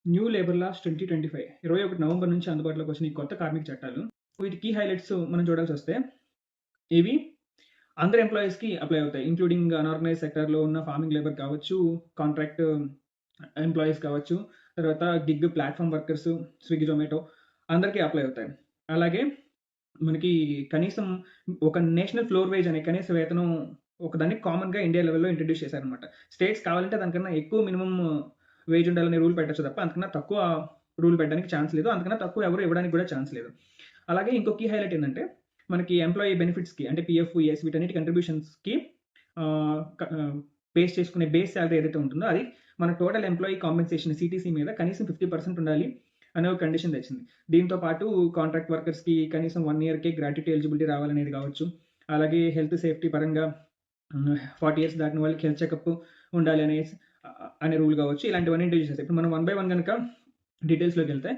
New labour laws 2025 21 November నుంచి అందుబాటులోకి వచ్చిన ఈ కొత్త కార్మిక చట్టాలు. వీటి కీ హైలైట్స్ మనం చూడాల్సొస్తే, ఇవి అందరు ఎంప్లాయీస్‌కి అప్లై అవుతాయి. ఇంక్లూడింగ్ అనార్గనైజ్డ్ సెక్టార్‌లో ఉన్న ఫార్మింగ్ లేబర్ కావచ్చు, కాంట్రాక్ట్ ఎంప్లాయీస్ కావచ్చు, తర్వాత gig platform workers, Swiggy, Zomato అందరికీ అప్లై అవుతాయి. అలాగే మనకి కనీసం ఒక నేషనల్ ఫ్లోర్ వేజ్ అనే కనీస వేతనం ఒకదాన్ని కామన్‌గా ఇండియా లెవెల్‌లో ఇంట్రొడ్యూస్ చేశారనమాట. స్టేట్స్ కావాలంటే దానికన్నా ఎక్కువ మినిమమ్ వేజ్ ఉండాలనే రూల్ పెట్టొచ్చు తప్ప, అంతకన్నా తక్కువ రూల్ పెట్టడానికి ఛాన్స్ లేదు. అంతకన్నా తక్కువ ఎవరు ఇవ్వడానికి కూడా ఛాన్స్ లేదు. అలాగే ఇంకో కీ హైలైట్ ఏందంటే, మనకి ఎంప్లాయీ బెనిఫిట్స్‌కి అంటే పీఎఫ్, ఈఎస్ వీటన్నిటి కంట్రిబ్యూషన్స్‌కి ఆహ్, క ఆహ్, బేస్ చేసుకునే బేస్ సాలరీ ఏదైతే ఉంటుందో, అది మన టోటల్ ఎంప్లాయీ కాంపెన్సేషన్ సీటీసీ మీద కనీసం 50% ఉండాలి అనే ఒక కండిషన్ తెచ్చింది. దీంతో పాటు కాంట్రాక్ట్ వర్కర్స్‌కి కనీసం 1 ఇయర్‌కే గ్రాట్యుటీ ఎలిజిబిలిటీ రావాలనేది కావచ్చు. అలాగే హెల్త్ సేఫ్టీ పరంగా 40 ఇయర్స్ దాటిన వాళ్ళకి హెల్త్ చెకప్ ఉండాలి అనే రూల్ కావచ్చు. ఇలాంటివన్నీ ఇంట్రొడ్యూస్ చేశారు. ఇప్పుడు మనం వన్ బై వన్ గనక డీటెయిల్స్‌లోకెళ్తే,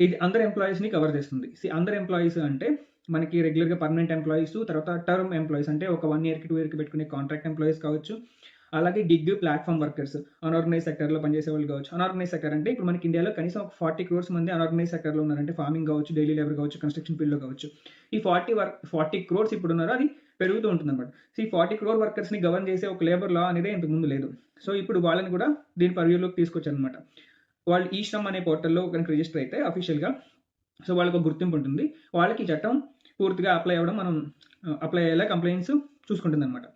ఇది అందరు ఎంప్లాయీస్‌ని కవర్ చేస్తుంది. అందరు ఎంప్లాయీస్ అంటే మనకి రెగ్యులర్‌గా పర్మనెంట్ ఎంప్లాయీస్, తర్వాత టర్మ్ ఎంప్లాయీస్ అంటే ఒక 1 ఇయర్‌కి, 2 ఇయర్‌కి పెట్టుకునే కాంట్రాక్ట్ ఎంప్లాయీస్ కావచ్చు. అలాగే గిగ్ ప్లాట్‌ఫార్మ్ వర్కర్స్, అనార్గనైజ్డ్ సెక్టార్‌లో పనిచేసే వాళ్ళు కావచ్చు. అనార్గనైజ్డ్ సెక్టార్ అంటే ఇప్పుడు మనకి ఇండియాలో కనీసం ఒక 40 క్రోర్స్ మంది అనార్గనైజ్డ్ సెక్టార్‌లో ఉన్నారంటే ఫార్మింగ్ కావచ్చు, డైలీ లేబర్ కావచ్చు, కన్‌స్ట్రక్షన్ ఫీల్డ్‌లో కావచ్చు. ఈ 40 క్రోర్స్ ఇప్పుడున్నారో అది పెరుగుతూ ఉంటుందన్నమాట. ఈ 40 క్రోర్ వర్కర్స్‌ని గవర్న్ చేసే ఒక లేబర్ లా అనేదే ఇంతకుముందు లేదు. సో, ఇప్పుడు వాళ్ళని కూడా దీని పర్వ్యూలోకి తీసుకొచ్చారన్నమాట. వాళ్ళు ఈ శ్రమ్ అనే పోర్టల్‌లో గనుక రిజిస్టర్ అయితే అఫీషియల్‌గా, సో, వాళ్ళకొక గుర్తింపు ఉంటుంది. వాళ్ళకి ఈ చట్టం పూర్తిగా అప్లై అవ్వడం మనం అప్లై అయ్యేలా కంప్లెయింట్స్ చూసుకుంటుందన్నమాట.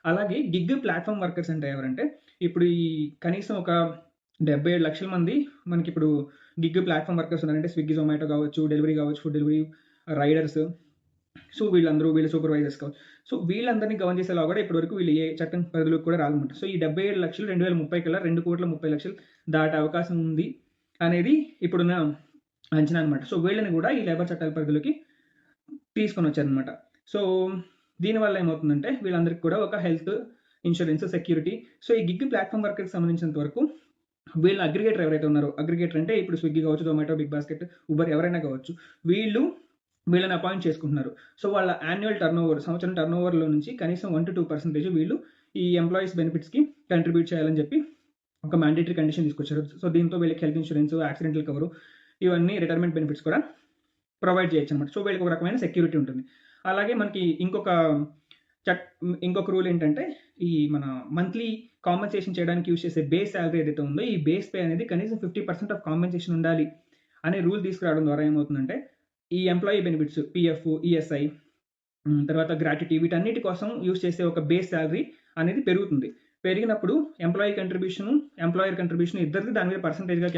అలాగే గిగ్ ప్లాట్‌ఫార్మ్ వర్కర్స్ అంటే ఎవరంటే, ఇప్పుడు ఈ కనీసం ఒక 77 లక్షల మంది మనకిప్పుడు గిగ్ ప్లాట్‌ఫార్మ్ వర్కర్స్ ఉన్నారంటే స్విగ్గీ, జొమాటో కావచ్చు, డెలివరీ కావచ్చు, ఫుడ్ డెలివరీ రైడర్స్. సో, వీళ్ళందరూ వీళ్ళ సూపర్వైజర్స్ కావచ్చు. సో, వీళ్ళందరిని గవర్న్ చేసేలా కూడా ఇప్పటివరకు వీళ్ళు ఏ చట్టం పరిధిలోకి కూడా రాదన్నమాట. సో, ఈ 77,00,000 2030 కల్లా 2,30,00,000 దాటే అవకాశం ఉంది అనేది ఇప్పుడున్న అంచనా అనమాట. సో, వీళ్ళని కూడా ఈ లేబర్ చట్టాల పరిధిలోకి తీసుకొనొచ్చారనమాట. సో, దీనివల్ల ఏమవుతుందంటే, వీళ్ళందరికీ కూడా ఒక హెల్త్ ఇన్స్యూరెన్స్, సెక్యూరిటీ. సో, ఈ గిగ్ ప్లాట్‌ఫార్మ్ వర్కర్‌కి సంబంధించినంత వరకు వీళ్ళ అగ్రిగేటర్ ఎవరైతే ఉన్నారో, అగ్రిగేటర్ అంటే ఇప్పుడు స్విగ్గీ కావచ్చు, జొమాటో, బిగ్ బాస్కెట్, ఉబర్ ఎవరైనా కావచ్చు. వీళ్ళు వీళ్ళని అపాయింట్ చేసుకుంటున్నారు. సో, వాళ్ళ యాన్యువల్ టర్నోవర్, సంవత్సరం టర్నోవర్‌లో నుంచి కనీసం 1-2% వీళ్ళు ఈ ఎంప్లాయీస్ బెనిఫిట్స్‌కి కంట్రిబ్యూట్ చేయాలని చెప్పి ఒక మ్యాండేటరీ కండిషన్ తీసుకొచ్చారు. సో, దీంతో వీళ్ళకి హెల్త్ ఇన్స్యూరెన్స్, యాక్సిడెంటల్ కవరు, ఇవన్నీ రిటైర్మెంట్ బెనిఫిట్స్ కూడా ప్రొవైడ్ చేయొచ్చనమాట. సో, వీళ్ళకి ఒక రకమైన సెక్యూరిటీ ఉంటుంది. అలాగే మనకి ఇంకొక రూల్ ఏంటంటే, ఈ మన మంత్లీ కాంపెన్సేషన్ చేయడానికి యూజ్ చేసే బేస్ సాలరీ ఏదైతే ఉందో, ఈ బేస్ పే అనేది కనీసం 50% ఆఫ్ కాంపెన్సేషన్ ఉండాలి అనే రూల్ తీసుకురావడం ద్వారా ఏమవుతుందంటే, ఈ ఎంప్లాయీ బెనిఫిట్స్, పీఎఫ్, ఈఎస్ఐ, తర్వాత గ్రాట్యుటీ వీటన్నిటి కోసం యూజ్ చేసే ఒక బేస్ సాలరీ అనేది పెరుగుతుంది. పెరిగినప్పుడు ఎంప్లాయీ కంట్రిబ్యూషన్, ఎంప్లాయర్ కంట్రిబ్యూషన్ ఇద్దరిది దాని మీద పర్సెంటేజ్‌గా